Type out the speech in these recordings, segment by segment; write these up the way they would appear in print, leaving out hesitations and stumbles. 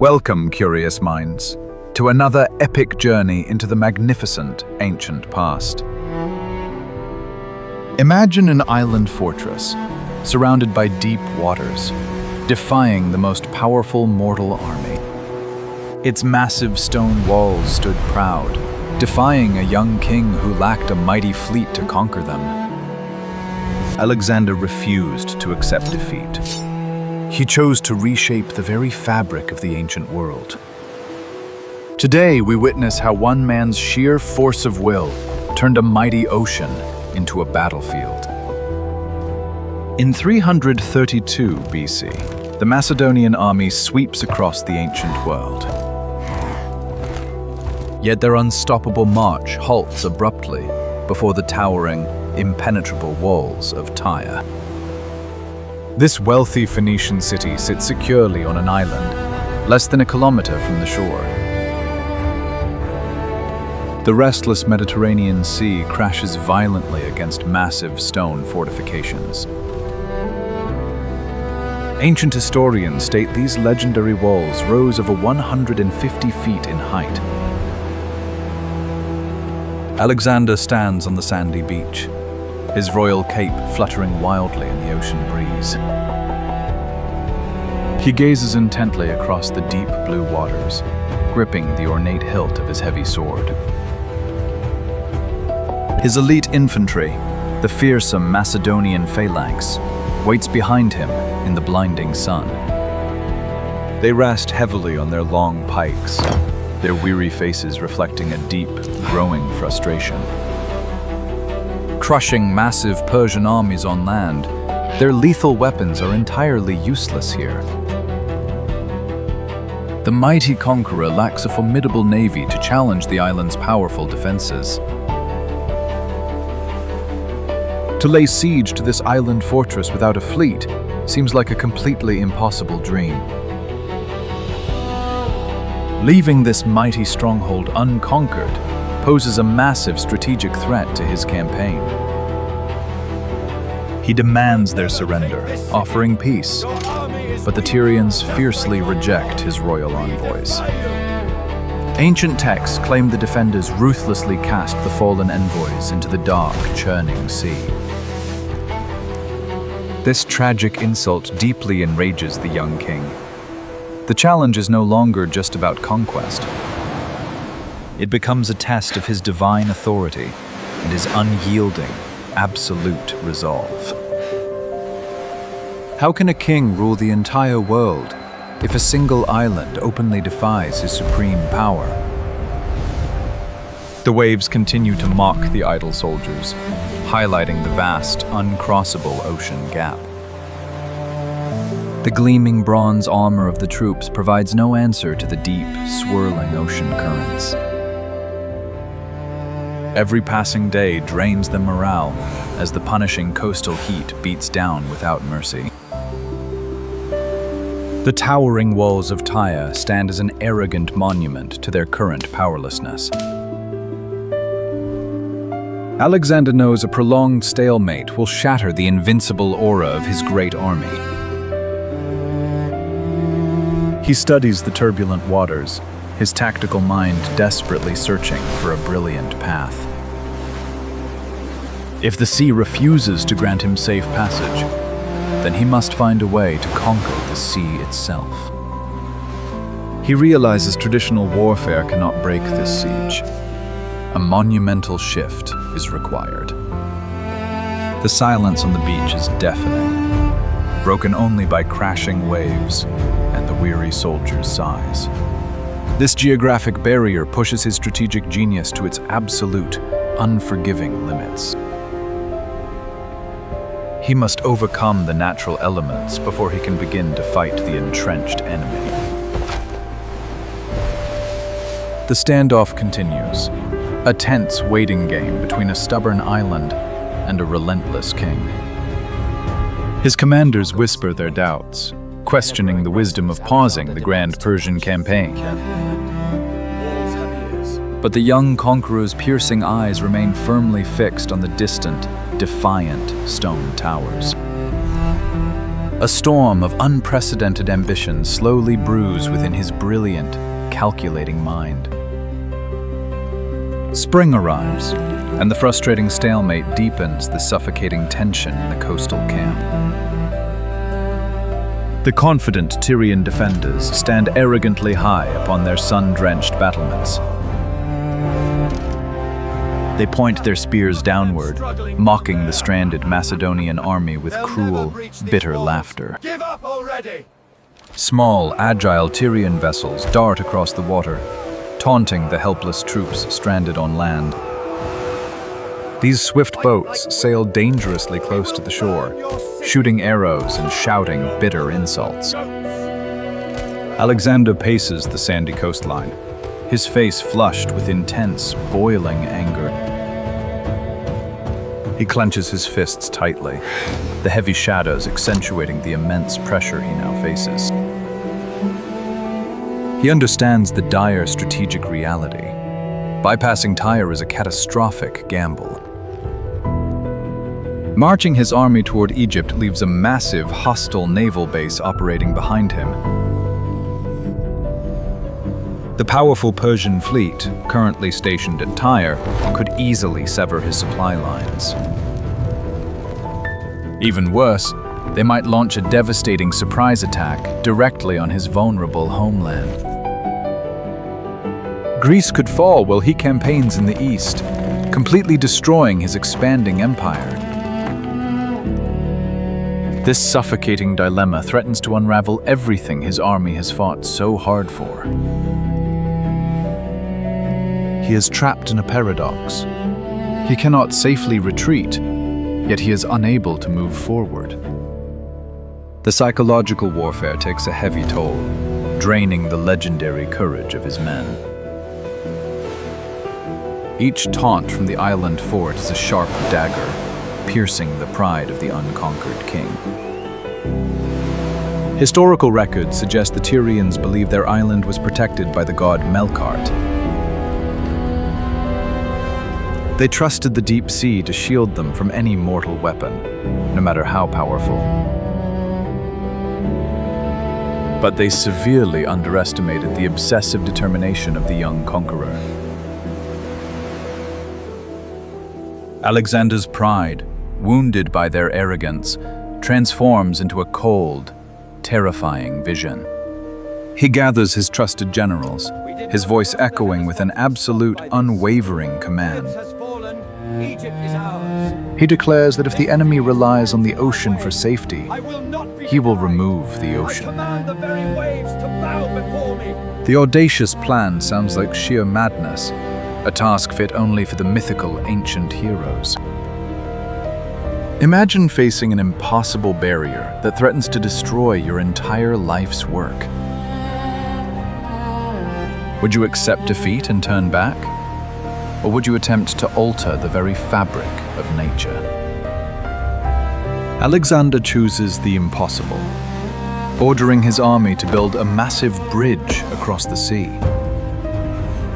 Welcome, curious minds, to another epic journey into the magnificent ancient past. Imagine an island fortress, surrounded by deep waters, defying the most powerful mortal army. Its massive stone walls stood proud, defying a young king who lacked a mighty fleet to conquer them. Alexander refused to accept defeat. He chose to reshape the very fabric of the ancient world. Today, we witness how one man's sheer force of will turned a mighty ocean into a battlefield. In 332 BC, the Macedonian army sweeps across the ancient world. Yet their unstoppable march halts abruptly before the towering, impenetrable walls of Tyre. This wealthy Phoenician city sits securely on an island, less than a kilometer from the shore. The restless Mediterranean Sea crashes violently against massive stone fortifications. Ancient historians state these legendary walls rose over 150 feet in height. Alexander stands on the sandy beach, his royal cape fluttering wildly in the ocean breeze. He gazes intently across the deep blue waters, gripping the ornate hilt of his heavy sword. His elite infantry, the fearsome Macedonian phalanx, waits behind him in the blinding sun. They rest heavily on their long pikes, their weary faces reflecting a deep, growing frustration. Crushing massive Persian armies on land, their lethal weapons are entirely useless here. The mighty conqueror lacks a formidable navy to challenge the island's powerful defenses. To lay siege to this island fortress without a fleet seems like a completely impossible dream. Leaving this mighty stronghold unconquered poses a massive strategic threat to his campaign. He demands their surrender, offering peace, but the Tyrians fiercely reject his royal envoys. Ancient texts claim the defenders ruthlessly cast the fallen envoys into the dark, churning sea. This tragic insult deeply enrages the young king. The challenge is no longer just about conquest. It becomes a test of his divine authority and his unyielding, absolute resolve. How can a king rule the entire world if a single island openly defies his supreme power? The waves continue to mock the idle soldiers, highlighting the vast, uncrossable ocean gap. The gleaming bronze armor of the troops provides no answer to the deep, swirling ocean currents. Every passing day drains their morale as the punishing coastal heat beats down without mercy. The towering walls of Tyre stand as an arrogant monument to their current powerlessness. Alexander knows a prolonged stalemate will shatter the invincible aura of his great army. He studies the turbulent waters, his tactical mind desperately searching for a brilliant path. If the sea refuses to grant him safe passage, then he must find a way to conquer the sea itself. He realizes traditional warfare cannot break this siege. A monumental shift is required. The silence on the beach is deafening, broken only by crashing waves and the weary soldiers' sighs. This geographic barrier pushes his strategic genius to its absolute, unforgiving limits. He must overcome the natural elements before he can begin to fight the entrenched enemy. The standoff continues, a tense waiting game between a stubborn island and a relentless king. His commanders whisper their doubts, questioning the wisdom of pausing the grand Persian campaign. But the young conqueror's piercing eyes remain firmly fixed on the distant, defiant stone towers. A storm of unprecedented ambition slowly brews within his brilliant, calculating mind. Spring arrives, and the frustrating stalemate deepens the suffocating tension in the coastal camp. The confident Tyrian defenders stand arrogantly high upon their sun-drenched battlements. They point their spears downward, mocking the stranded Macedonian army with cruel, bitter laughter. Give up already! Small, agile Tyrian vessels dart across the water, taunting the helpless troops stranded on land. These swift boats sail dangerously close to the shore, shooting arrows and shouting bitter insults. Alexander paces the sandy coastline, his face flushed with intense, boiling anger. He clenches his fists tightly, the heavy shadows accentuating the immense pressure he now faces. He understands the dire strategic reality. Bypassing Tyre is a catastrophic gamble. Marching his army toward Egypt leaves a massive, hostile naval base operating behind him. The powerful Persian fleet, currently stationed at Tyre, could easily sever his supply lines. Even worse, they might launch a devastating surprise attack directly on his vulnerable homeland. Greece could fall while he campaigns in the east, completely destroying his expanding empire. This suffocating dilemma threatens to unravel everything his army has fought so hard for. He is trapped in a paradox. He cannot safely retreat, yet he is unable to move forward. The psychological warfare takes a heavy toll, draining the legendary courage of his men. Each taunt from the island fort is a sharp dagger, piercing the pride of the unconquered king. Historical records suggest the Tyrians believe their island was protected by the god Melkart. They trusted the deep sea to shield them from any mortal weapon, no matter how powerful. But they severely underestimated the obsessive determination of the young conqueror. Alexander's pride, wounded by their arrogance, transforms into a cold, terrifying vision. He gathers his trusted generals, his voice echoing with an absolute, unwavering command. He declares that if the enemy relies on the ocean for safety, he will remove the ocean. The audacious plan sounds like sheer madness, a task fit only for the mythical ancient heroes. Imagine facing an impossible barrier that threatens to destroy your entire life's work. Would you accept defeat and turn back? Or would you attempt to alter the very fabric of nature? Alexander chooses the impossible, ordering his army to build a massive bridge across the sea.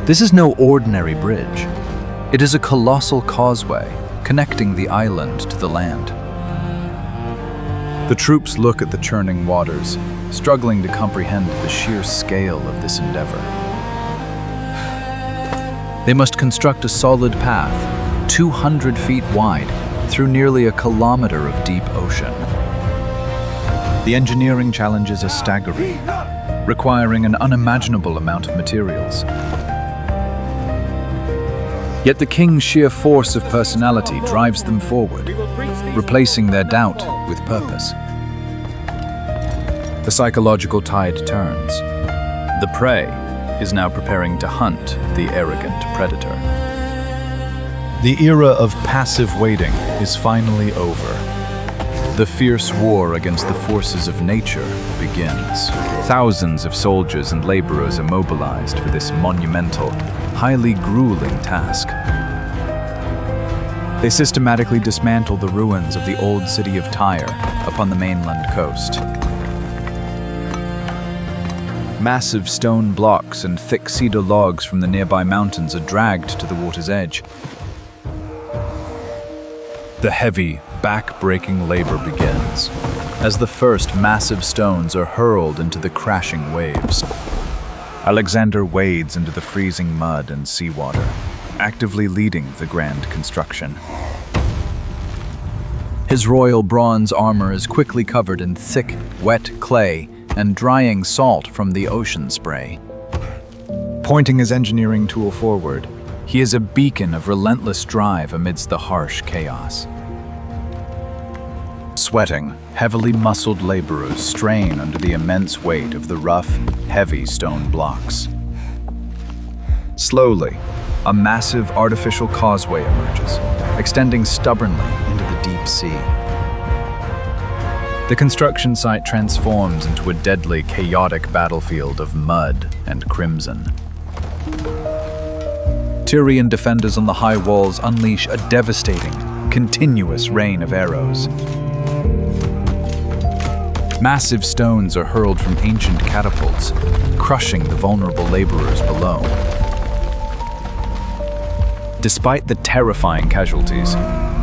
This is no ordinary bridge. It is a colossal causeway connecting the island to the land. The troops look at the churning waters, struggling to comprehend the sheer scale of this endeavor. They must construct a solid path, 200 feet wide, through nearly a kilometer of deep ocean. The engineering challenges are staggering, requiring an unimaginable amount of materials. Yet the king's sheer force of personality drives them forward, replacing their doubt with purpose. The psychological tide turns. The prey is now preparing to hunt the arrogant predator. The era of passive waiting is finally over. The fierce war against the forces of nature begins. Thousands of soldiers and laborers are mobilized for this monumental, highly grueling task. They systematically dismantle the ruins of the old city of Tyre upon the mainland coast. Massive stone blocks and thick cedar logs from the nearby mountains are dragged to the water's edge. The heavy, back-breaking labor begins. as the first massive stones are hurled into the crashing waves. Alexander wades into the freezing mud and seawater, actively leading the grand construction. His royal bronze armor is quickly covered in thick, wet clay and drying salt from the ocean spray. Pointing his engineering tool forward, he is a beacon of relentless drive amidst the harsh chaos. Sweating, heavily muscled laborers strain under the immense weight of the rough, heavy stone blocks. Slowly, a massive artificial causeway emerges, extending stubbornly into the deep sea. The construction site transforms into a deadly, chaotic battlefield of mud and crimson. Tyrian defenders on the high walls unleash a devastating, continuous rain of arrows. Massive stones are hurled from ancient catapults, crushing the vulnerable laborers below. Despite the terrifying casualties,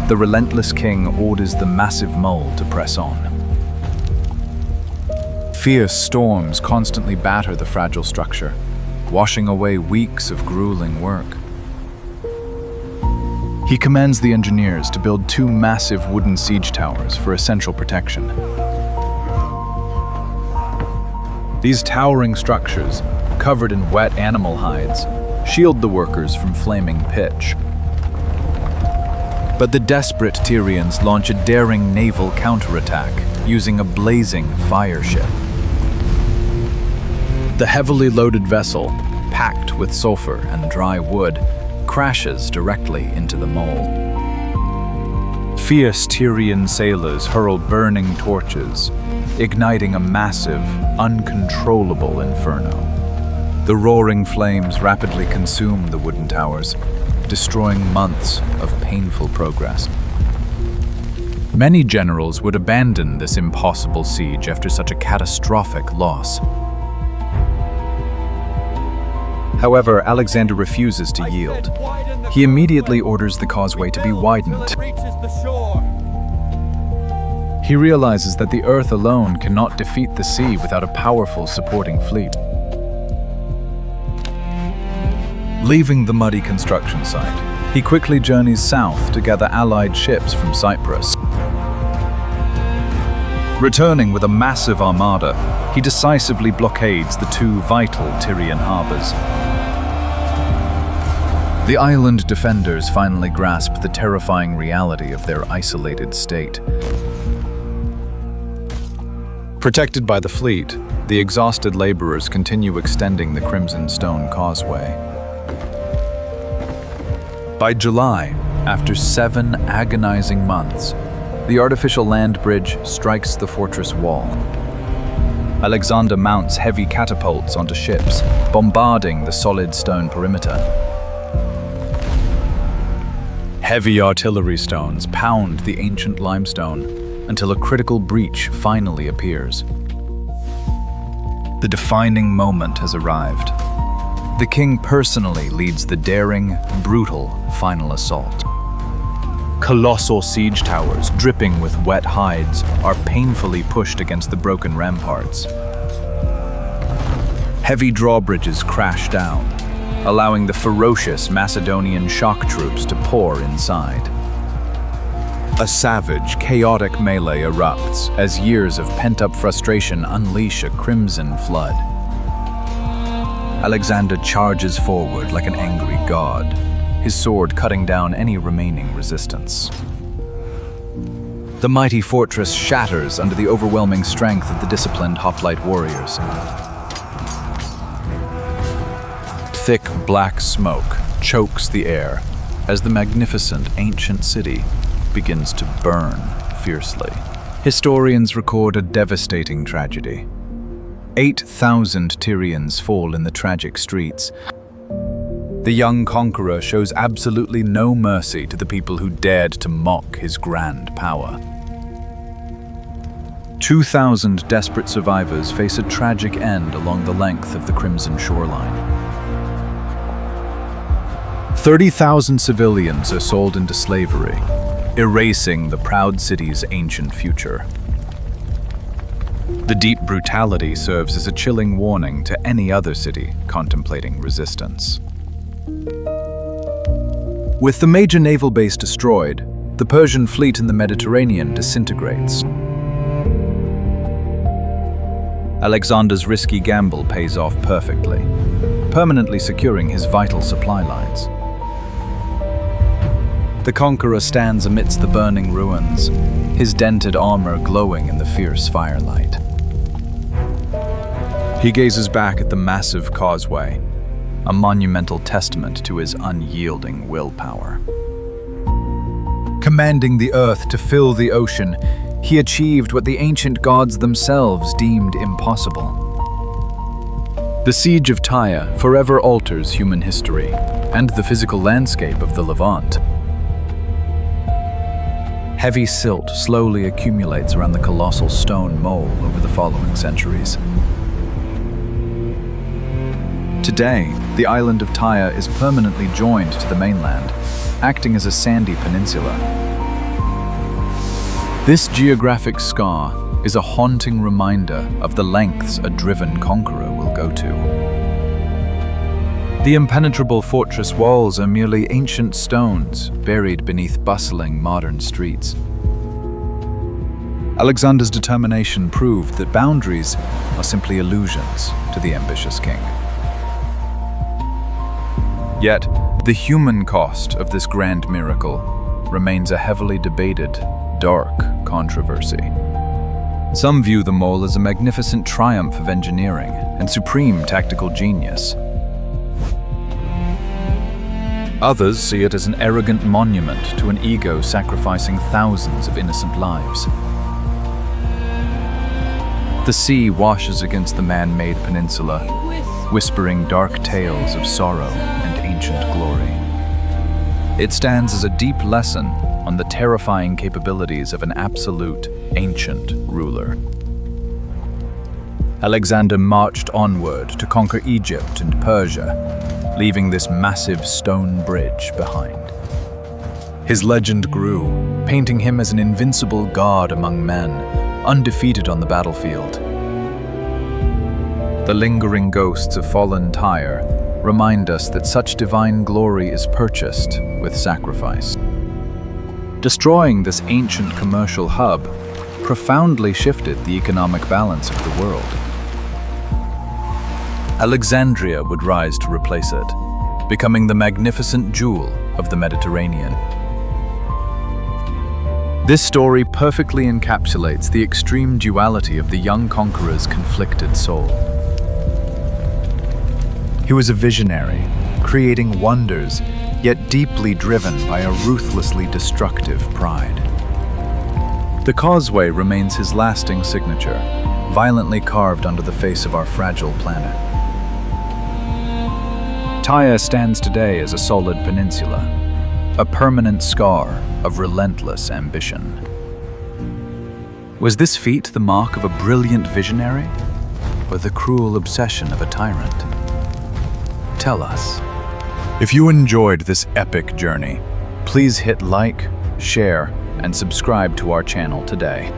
the relentless king orders the massive mole to press on. Fierce storms constantly batter the fragile structure, washing away weeks of grueling work. He commands the engineers to build 2 massive wooden siege towers for essential protection. These towering structures, covered in wet animal hides, shield the workers from flaming pitch. But the desperate Tyrians launch a daring naval counterattack using a blazing fire ship. The heavily loaded vessel, packed with sulfur and dry wood, crashes directly into the mole. Fierce Tyrian sailors hurl burning torches, igniting a massive, uncontrollable inferno. The roaring flames rapidly consume the wooden towers, destroying months of painful progress. Many generals would abandon this impossible siege after such a catastrophic loss. However, Alexander refuses to yield. He immediately orders the causeway to be widened. He realizes that the earth alone cannot defeat the sea without a powerful supporting fleet. Leaving the muddy construction site, he quickly journeys south to gather allied ships from Cyprus. Returning with a massive armada, he decisively blockades the 2 vital Tyrian harbors. The island defenders finally grasp the terrifying reality of their isolated state. Protected by the fleet, the exhausted laborers continue extending the Crimson Stone Causeway. By July, after 7 agonizing months, the artificial land bridge strikes the fortress wall. Alexander mounts heavy catapults onto ships, bombarding the solid stone perimeter. Heavy artillery stones pound the ancient limestone until a critical breach finally appears. The defining moment has arrived. The king personally leads the daring, brutal final assault. Colossal siege towers, dripping with wet hides, are painfully pushed against the broken ramparts. Heavy drawbridges crash down, allowing the ferocious Macedonian shock troops to pour inside. A savage, chaotic melee erupts as years of pent-up frustration unleash a crimson flood. Alexander charges forward like an angry god, his sword cutting down any remaining resistance. The mighty fortress shatters under the overwhelming strength of the disciplined hoplite warriors. Thick black smoke chokes the air as the magnificent ancient city begins to burn fiercely. Historians record a devastating tragedy. 8,000 Tyrians fall in the tragic streets. The young conqueror shows absolutely no mercy to the people who dared to mock his grand power. 2,000 desperate survivors face a tragic end along the length of the Crimson shoreline. 30,000 civilians are sold into slavery, erasing the proud city's ancient future. The deep brutality serves as a chilling warning to any other city contemplating resistance. With the major naval base destroyed, the Persian fleet in the Mediterranean disintegrates. Alexander's risky gamble pays off perfectly, permanently securing his vital supply lines. The conqueror stands amidst the burning ruins, his dented armor glowing in the fierce firelight. He gazes back at the massive causeway, a monumental testament to his unyielding willpower. Commanding the earth to fill the ocean, he achieved what the ancient gods themselves deemed impossible. The Siege of Tyre forever alters human history and the physical landscape of the Levant. Heavy silt slowly accumulates around the colossal stone mole over the following centuries. Today, the island of Tyre is permanently joined to the mainland, acting as a sandy peninsula. This geographic scar is a haunting reminder of the lengths a driven conqueror will go to. The impenetrable fortress walls are merely ancient stones buried beneath bustling modern streets. Alexander's determination proved that boundaries are simply illusions to the ambitious king. Yet, the human cost of this grand miracle remains a heavily debated, dark controversy. Some view the mole as a magnificent triumph of engineering and supreme tactical genius. Others see it as an arrogant monument to an ego sacrificing thousands of innocent lives. The sea washes against the man-made peninsula, whispering dark tales of sorrow and ancient glory. It stands as a deep lesson on the terrifying capabilities of an absolute, ancient ruler. Alexander marched onward to conquer Egypt and Persia, leaving this massive stone bridge behind. His legend grew, painting him as an invincible god among men, undefeated on the battlefield. The lingering ghosts of fallen Tyre remind us that such divine glory is purchased with sacrifice. Destroying this ancient commercial hub profoundly shifted the economic balance of the world. Alexandria would rise to replace it, becoming the magnificent jewel of the Mediterranean. This story perfectly encapsulates the extreme duality of the young conqueror's conflicted soul. He was a visionary, creating wonders, yet deeply driven by a ruthlessly destructive pride. The causeway remains his lasting signature, violently carved onto the face of our fragile planet. Tyre stands today as a solid peninsula, a permanent scar of relentless ambition. Was this feat the mark of a brilliant visionary, or the cruel obsession of a tyrant? Tell us. If you enjoyed this epic journey, please hit like, share, and subscribe to our channel today.